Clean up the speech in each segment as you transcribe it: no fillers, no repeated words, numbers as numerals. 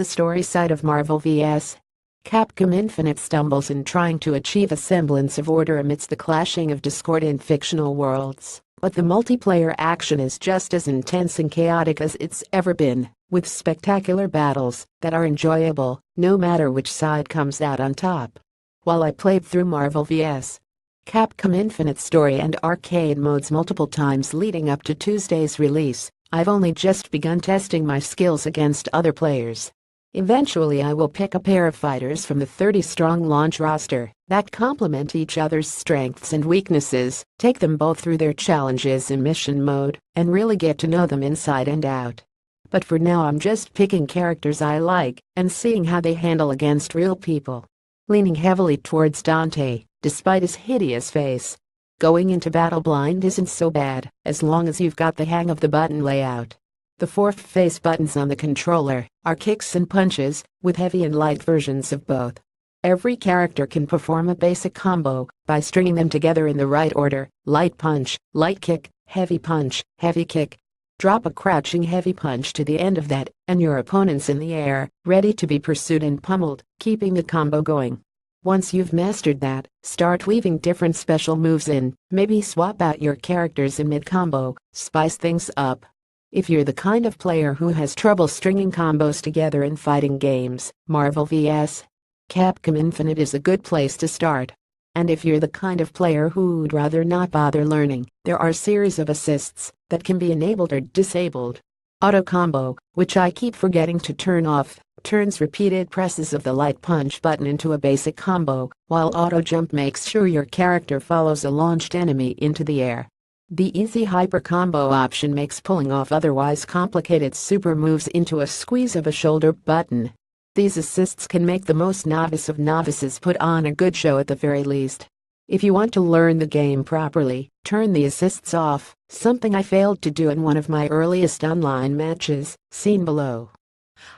The story side of Marvel vs. Capcom Infinite stumbles in trying to achieve a semblance of order amidst the clashing of discordant fictional worlds, but the multiplayer action is just as intense and chaotic as it's ever been, with spectacular battles that are enjoyable no matter which side comes out on top. While I played through Marvel vs. Capcom Infinite story and arcade modes multiple times leading up to Tuesday's release, I've only just begun testing my skills against other players. Eventually I will pick a pair of fighters from the 30-strong launch roster that complement each other's strengths and weaknesses, take them both through their challenges in mission mode, and really get to know them inside and out. But for now I'm just picking characters I like and seeing how they handle against real people. Leaning heavily towards Dante, despite his hideous face. Going into battle blind isn't so bad, as long as you've got the hang of the button layout. The 4 face buttons on the controller are kicks and punches, with heavy and light versions of both. Every character can perform a basic combo by stringing them together in the right order: light punch, light kick, heavy punch, heavy kick. Drop a crouching heavy punch to the end of that, and your opponent's in the air, ready to be pursued and pummeled, keeping the combo going. Once you've mastered that, start weaving different special moves in, maybe swap out your characters in mid-combo, spice things up. If you're the kind of player who has trouble stringing combos together in fighting games, Marvel vs. Capcom Infinite is a good place to start. And if you're the kind of player who'd rather not bother learning, there are a series of assists that can be enabled or disabled. Auto combo, which I keep forgetting to turn off, turns repeated presses of the light punch button into a basic combo, while auto jump makes sure your character follows a launched enemy into the air. The easy hyper combo option makes pulling off otherwise complicated super moves into a squeeze of a shoulder button. These assists can make the most novice of novices put on a good show at the very least. If you want to learn the game properly, turn the assists off, something I failed to do in one of my earliest online matches, seen below.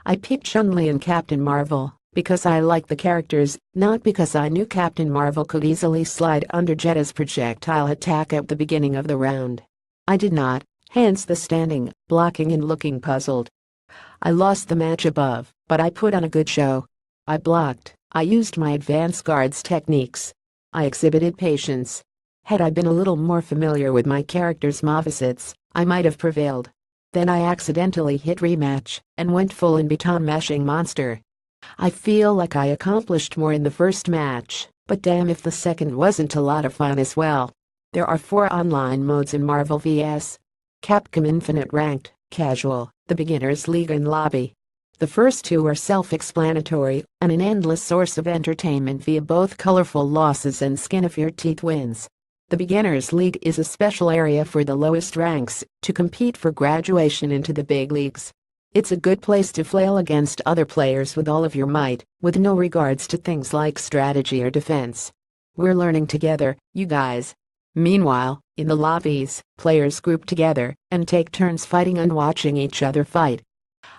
I picked Chun-Li and Captain Marvel because I like the characters, not because I knew Captain Marvel could easily slide under Jetta's projectile attack at the beginning of the round. I did not, hence the standing, blocking and looking puzzled. I lost the match above, but I put on a good show. I blocked, I used my advanced guards techniques. I exhibited patience. Had I been a little more familiar with my character's movesets, I might have prevailed. Then I accidentally hit rematch and went full in baton mashing monster. I feel like I accomplished more in the first match, but damn if the second wasn't a lot of fun as well. There are 4 online modes in Marvel vs. Capcom Infinite: Ranked, Casual, the Beginner's League and Lobby. The first 2 are self-explanatory and an endless source of entertainment via both colorful losses and skin-of-your-teeth wins. The Beginner's League is a special area for the lowest ranks to compete for graduation into the big leagues. It's a good place to flail against other players with all of your might, with no regards to things like strategy or defense. We're learning together, you guys. Meanwhile, in the lobbies, players group together and take turns fighting and watching each other fight.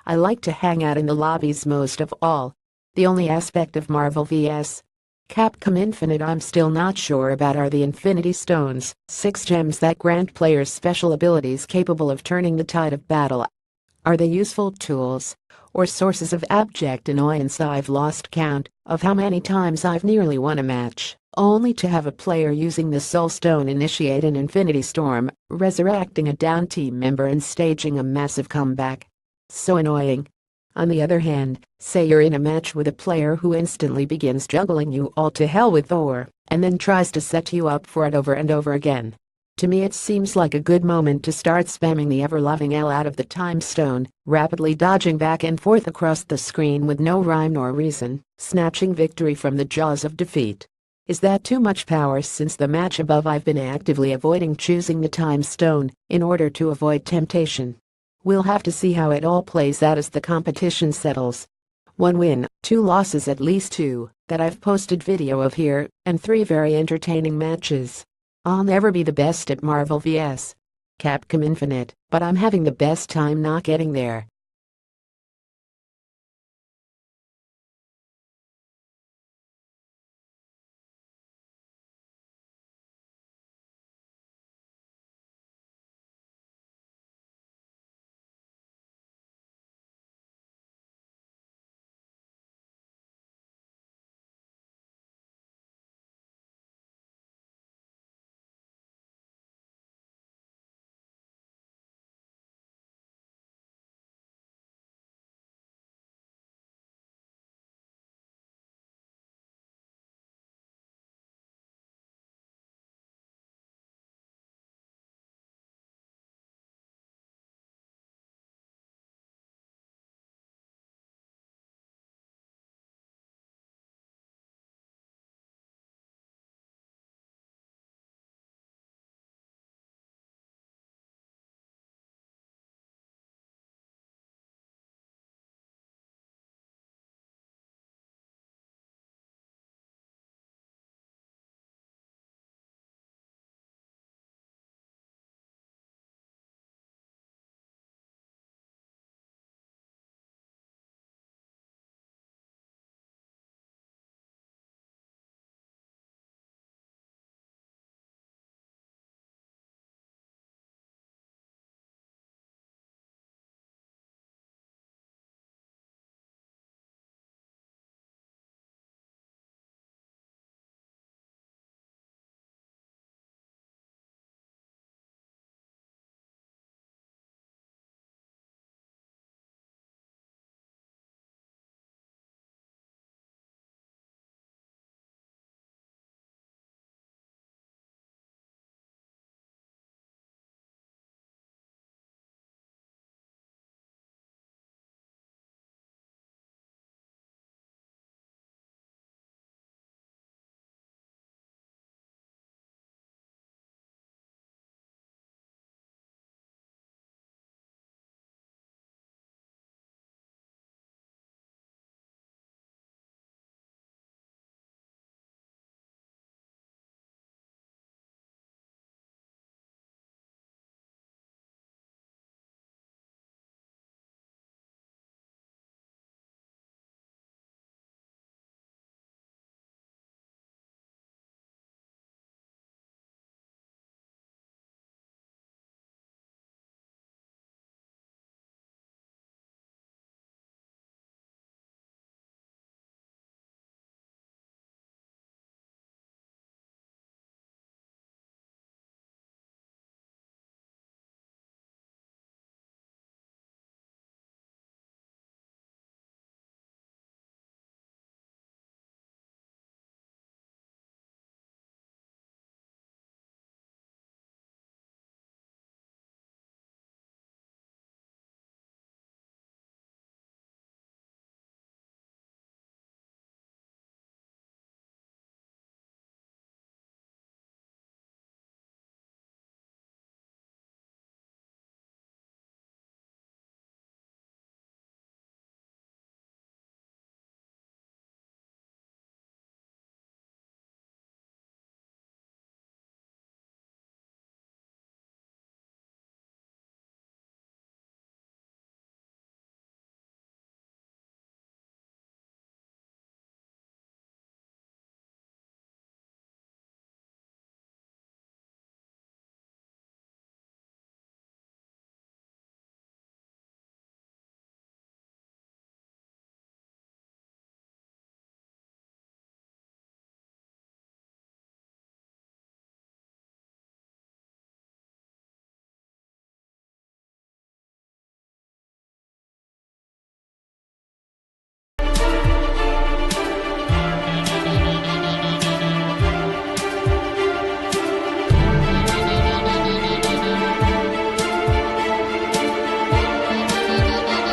I like to hang out in the lobbies most of all. The only aspect of Marvel vs. Capcom Infinite I'm still not sure about are the Infinity Stones, 6 gems that grant players special abilities capable of turning the tide of battle. Are they useful tools or sources of abject annoyance? I've lost count of how many times I've nearly won a match, only to have a player using the Soul Stone initiate an Infinity Storm, resurrecting a down team member and staging a massive comeback. So annoying. On the other hand, say you're in a match with a player who instantly begins juggling you all to hell with Thor, and then tries to set you up for it over and over again. To me it seems like a good moment to start spamming the ever-loving L out of the time stone, rapidly dodging back and forth across the screen with no rhyme nor reason, snatching victory from the jaws of defeat. Is that too much power? Since the match above I've been actively avoiding choosing the time stone in order to avoid temptation. We'll have to see how it all plays out as the competition settles. 1 win, 2 losses, at least 2 that I've posted video of here, and 3 very entertaining matches. I'll never be the best at Marvel vs. Capcom Infinite, but I'm having the best time not getting there.